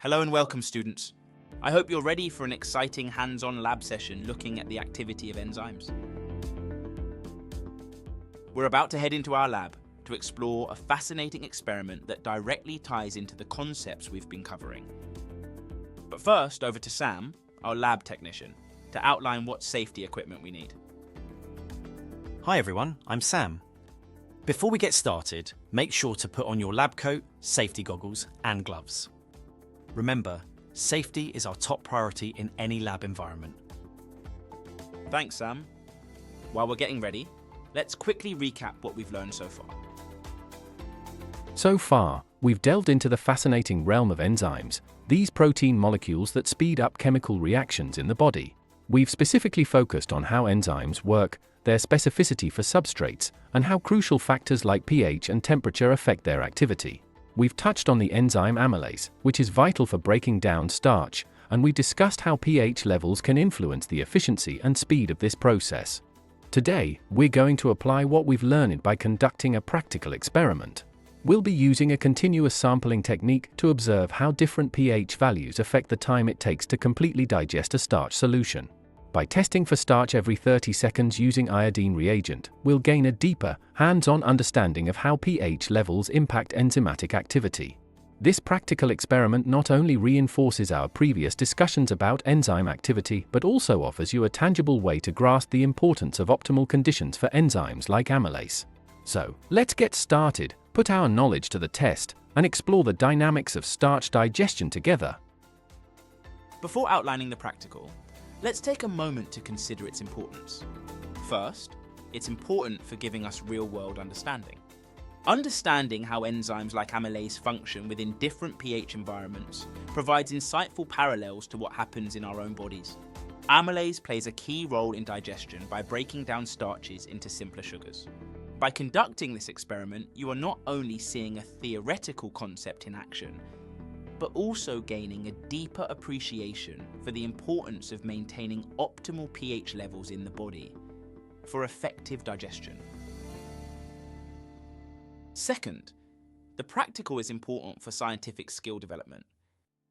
Hello and welcome, students. I hope you're ready for an exciting hands-on lab session looking at the activity of enzymes. We're about to head into our lab to explore a fascinating experiment that directly ties into the concepts we've been covering. But first, over to Sam, our lab technician, to outline what safety equipment we need. Hi everyone, I'm Sam. Before we get started, make sure to put on your lab coat, safety goggles and gloves. Remember, safety is our top priority in any lab environment. Thanks, Sam. While we're getting ready, let's quickly recap what we've learned so far. So far, we've delved into the fascinating realm of enzymes, these protein molecules that speed up chemical reactions in the body. We've specifically focused on how enzymes work, their specificity for substrates, and how crucial factors like pH and temperature affect their activity. We've touched on the enzyme amylase, which is vital for breaking down starch, and we discussed how pH levels can influence the efficiency and speed of this process. Today, we're going to apply what we've learned by conducting a practical experiment. We'll be using a continuous sampling technique to observe how different pH values affect the time it takes to completely digest a starch solution. By testing for starch every 30 seconds using iodine reagent, we'll gain a deeper, hands-on understanding of how pH levels impact enzymatic activity. This practical experiment not only reinforces our previous discussions about enzyme activity but also offers you a tangible way to grasp the importance of optimal conditions for enzymes like amylase. So, let's get started, put our knowledge to the test, and explore the dynamics of starch digestion together. Before outlining the practical, let's take a moment to consider its importance. First, it's important for giving us real-world understanding. Understanding how enzymes like amylase function within different pH environments provides insightful parallels to what happens in our own bodies. Amylase plays a key role in digestion by breaking down starches into simpler sugars. By conducting this experiment, you are not only seeing a theoretical concept in action, but also gaining a deeper appreciation for the importance of maintaining optimal pH levels in the body for effective digestion. Second, the practical is important for scientific skill development.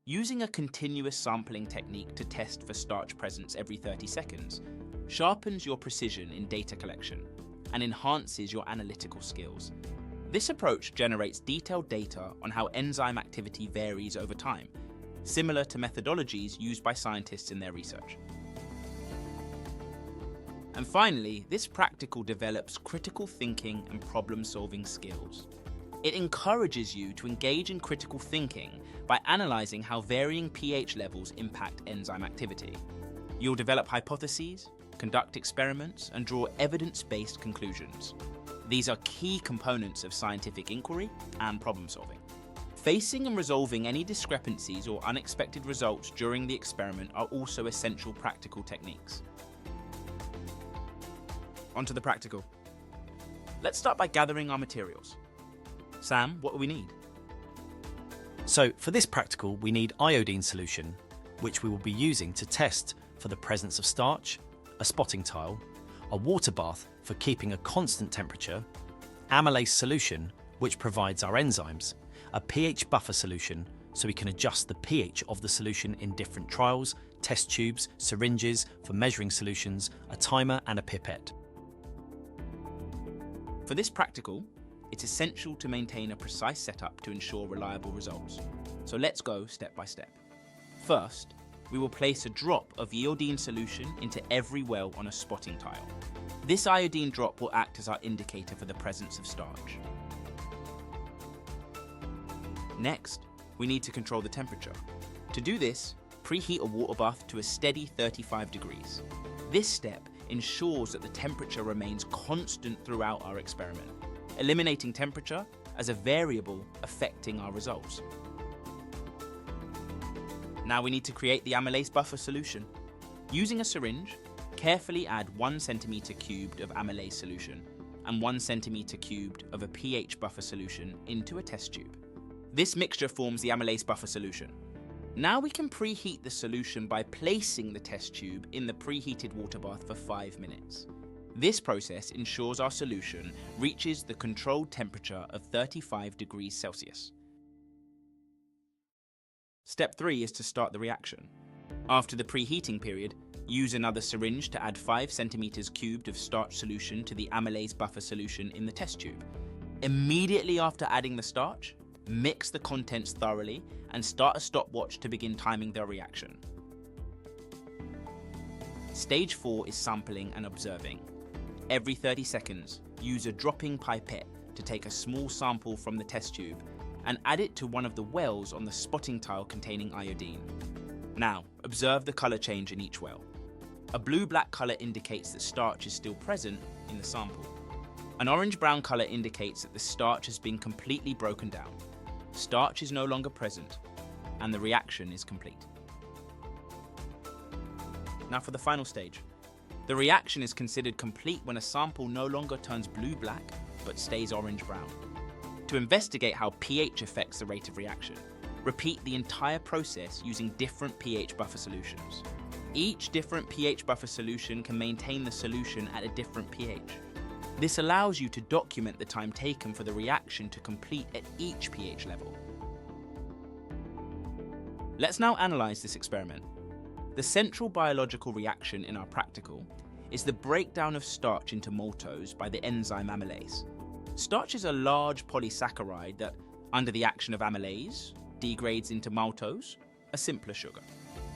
Using a continuous sampling technique to test for starch presence every 30 seconds sharpens your precision in data collection and enhances your analytical skills. This approach generates detailed data on how enzyme activity varies over time, similar to methodologies used by scientists in their research. And finally, this practical develops critical thinking and problem-solving skills. It encourages you to engage in critical thinking by analyzing how varying pH levels impact enzyme activity. You'll develop hypotheses, conduct experiments, and draw evidence-based conclusions. These are key components of scientific inquiry and problem solving. Facing and resolving any discrepancies or unexpected results during the experiment are also essential practical techniques. Onto the practical. Let's start by gathering our materials. Sam, what do we need? So, for this practical, we need iodine solution, which we will be using to test for the presence of starch, a spotting tile, a water bath for keeping a constant temperature, amylase solution, which provides our enzymes, a pH buffer solution so we can adjust the pH of the solution in different trials, test tubes, syringes for measuring solutions, a timer and a pipette. For this practical, it's essential to maintain a precise setup to ensure reliable results. So let's go step by step. First, we will place a drop of iodine solution into every well on a spotting tile. This iodine drop will act as our indicator for the presence of starch. Next, we need to control the temperature. To do this, preheat a water bath to a steady 35 degrees. This step ensures that the temperature remains constant throughout our experiment, eliminating temperature as a variable affecting our results. Now we need to create the amylase buffer solution. Using a syringe, carefully add 1 centimeter cubed of amylase solution and 1 centimeter cubed of a pH buffer solution into a test tube. This mixture forms the amylase buffer solution. Now we can preheat the solution by placing the test tube in the preheated water bath for 5 minutes. This process ensures our solution reaches the controlled temperature of 35 degrees Celsius. Step 3 is to start the reaction. After the preheating period, use another syringe to add 5 centimeters cubed of starch solution to the amylase buffer solution in the test tube. Immediately after adding the starch, mix the contents thoroughly and start a stopwatch to begin timing the reaction. Stage 4 is sampling and observing. Every 30 seconds, use a dropping pipette to take a small sample from the test tube and add it to one of the wells on the spotting tile containing iodine. Now, observe the color change in each well. A blue-black color indicates that starch is still present in the sample. An orange-brown color indicates that the starch has been completely broken down. Starch is no longer present, and the reaction is complete. Now for the final stage. The reaction is considered complete when a sample no longer turns blue-black, but stays orange-brown. To investigate how pH affects the rate of reaction, repeat the entire process using different pH buffer solutions. Each different pH buffer solution can maintain the solution at a different pH. This allows you to document the time taken for the reaction to complete at each pH level. Let's now analyze this experiment. The central biological reaction in our practical is the breakdown of starch into maltose by the enzyme amylase. Starch is a large polysaccharide that, under the action of amylase, degrades into maltose, a simpler sugar.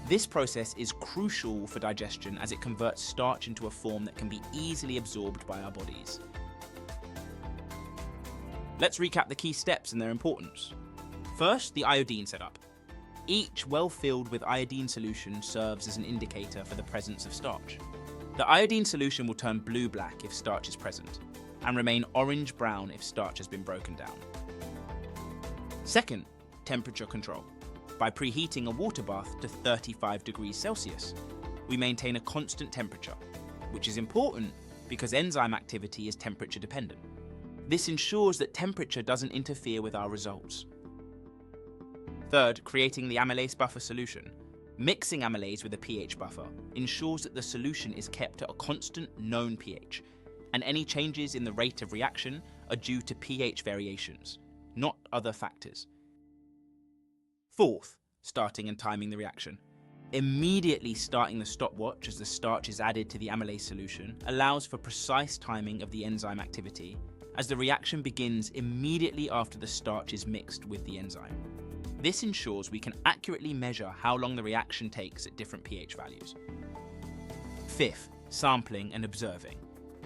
This process is crucial for digestion as it converts starch into a form that can be easily absorbed by our bodies. Let's recap the key steps and their importance. First, the iodine setup. Each well filled with iodine solution serves as an indicator for the presence of starch. The iodine solution will turn blue-black if starch is present, and remain orange-brown if starch has been broken down. Second, temperature control. By preheating a water bath to 35 degrees Celsius, we maintain a constant temperature, which is important because enzyme activity is temperature dependent. This ensures that temperature doesn't interfere with our results. Third, creating the amylase buffer solution. Mixing amylase with a pH buffer ensures that the solution is kept at a constant known pH, and any changes in the rate of reaction are due to pH variations, not other factors. Fourth, starting and timing the reaction. Immediately starting the stopwatch as the starch is added to the amylase solution allows for precise timing of the enzyme activity, as the reaction begins immediately after the starch is mixed with the enzyme. This ensures we can accurately measure how long the reaction takes at different pH values. Fifth, sampling and observing.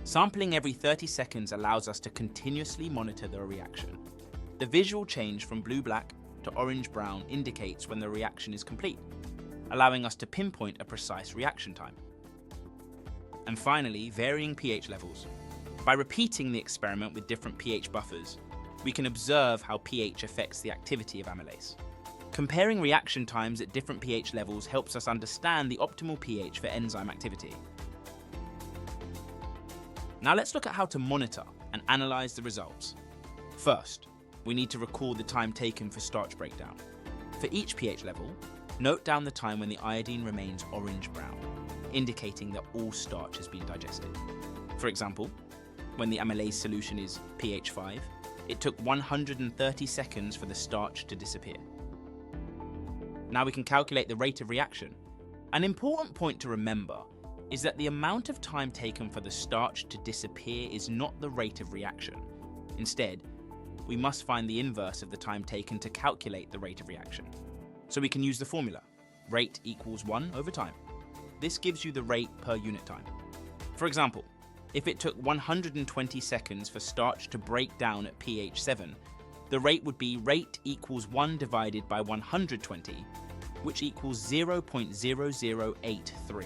Sampling every 30 seconds allows us to continuously monitor the reaction. The visual change from blue-black to orange-brown indicates when the reaction is complete, allowing us to pinpoint a precise reaction time. And finally, varying pH levels. By repeating the experiment with different pH buffers, we can observe how pH affects the activity of amylase. Comparing reaction times at different pH levels helps us understand the optimal pH for enzyme activity. Now let's look at how to monitor and analyze the results. First, we need to record the time taken for starch breakdown. For each pH level, note down the time when the iodine remains orange-brown, indicating that all starch has been digested. For example, when the amylase solution is pH 5, it took 130 seconds for the starch to disappear. Now we can calculate the rate of reaction. An important point to remember is that the amount of time taken for the starch to disappear is not the rate of reaction. Instead, we must find the inverse of the time taken to calculate the rate of reaction. So we can use the formula, rate equals 1 over time. This gives you the rate per unit time. For example, if it took 120 seconds for starch to break down at pH 7, the rate would be rate equals 1 divided by 120, which equals 0.0083.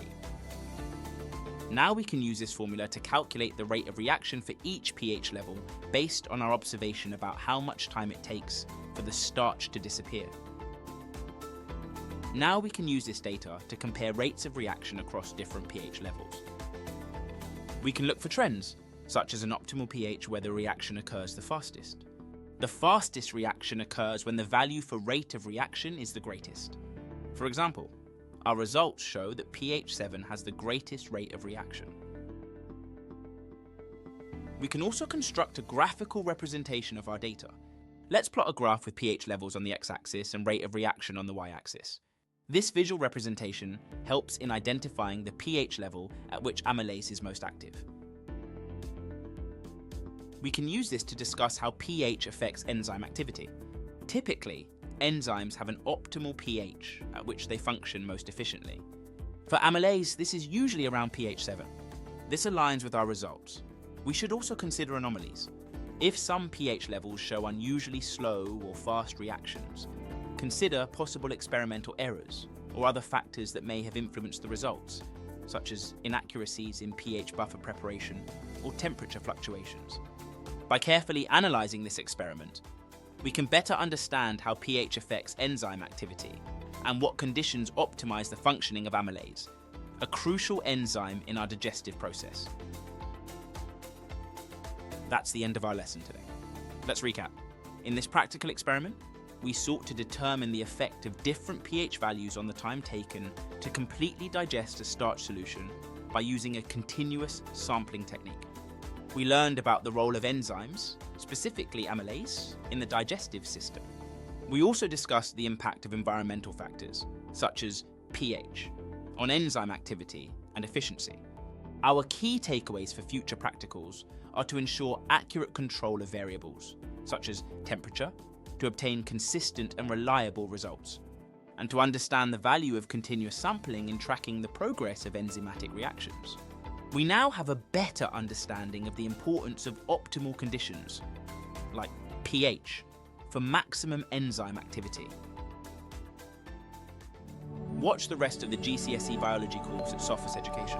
Now we can use this formula to calculate the rate of reaction for each pH level based on our observation about how much time it takes for the starch to disappear. Now we can use this data to compare rates of reaction across different pH levels. We can look for trends, such as an optimal pH where the reaction occurs the fastest. The fastest reaction occurs when the value for rate of reaction is the greatest. For example, our results show that pH 7 has the greatest rate of reaction. We can also construct a graphical representation of our data. Let's plot a graph with pH levels on the x-axis and rate of reaction on the y-axis. This visual representation helps in identifying the pH level at which amylase is most active. We can use this to discuss how pH affects enzyme activity. Typically, enzymes have an optimal pH at which they function most efficiently. For amylase, this is usually around pH 7. This aligns with our results. We should also consider anomalies. If some pH levels show unusually slow or fast reactions, consider possible experimental errors or other factors that may have influenced the results, such as inaccuracies in pH buffer preparation or temperature fluctuations. By carefully analysing this experiment, we can better understand how pH affects enzyme activity and what conditions optimise the functioning of amylase, a crucial enzyme in our digestive process. That's the end of our lesson today. Let's recap. In this practical experiment, we sought to determine the effect of different pH values on the time taken to completely digest a starch solution by using a continuous sampling technique. We learned about the role of enzymes, specifically amylase, in the digestive system. We also discussed the impact of environmental factors, such as pH, on enzyme activity and efficiency. Our key takeaways for future practicals are to ensure accurate control of variables, such as temperature, to obtain consistent and reliable results, and to understand the value of continuous sampling in tracking the progress of enzymatic reactions. We now have a better understanding of the importance of optimal conditions, like pH, for maximum enzyme activity. Watch the rest of the GCSE biology course at Sophos Education.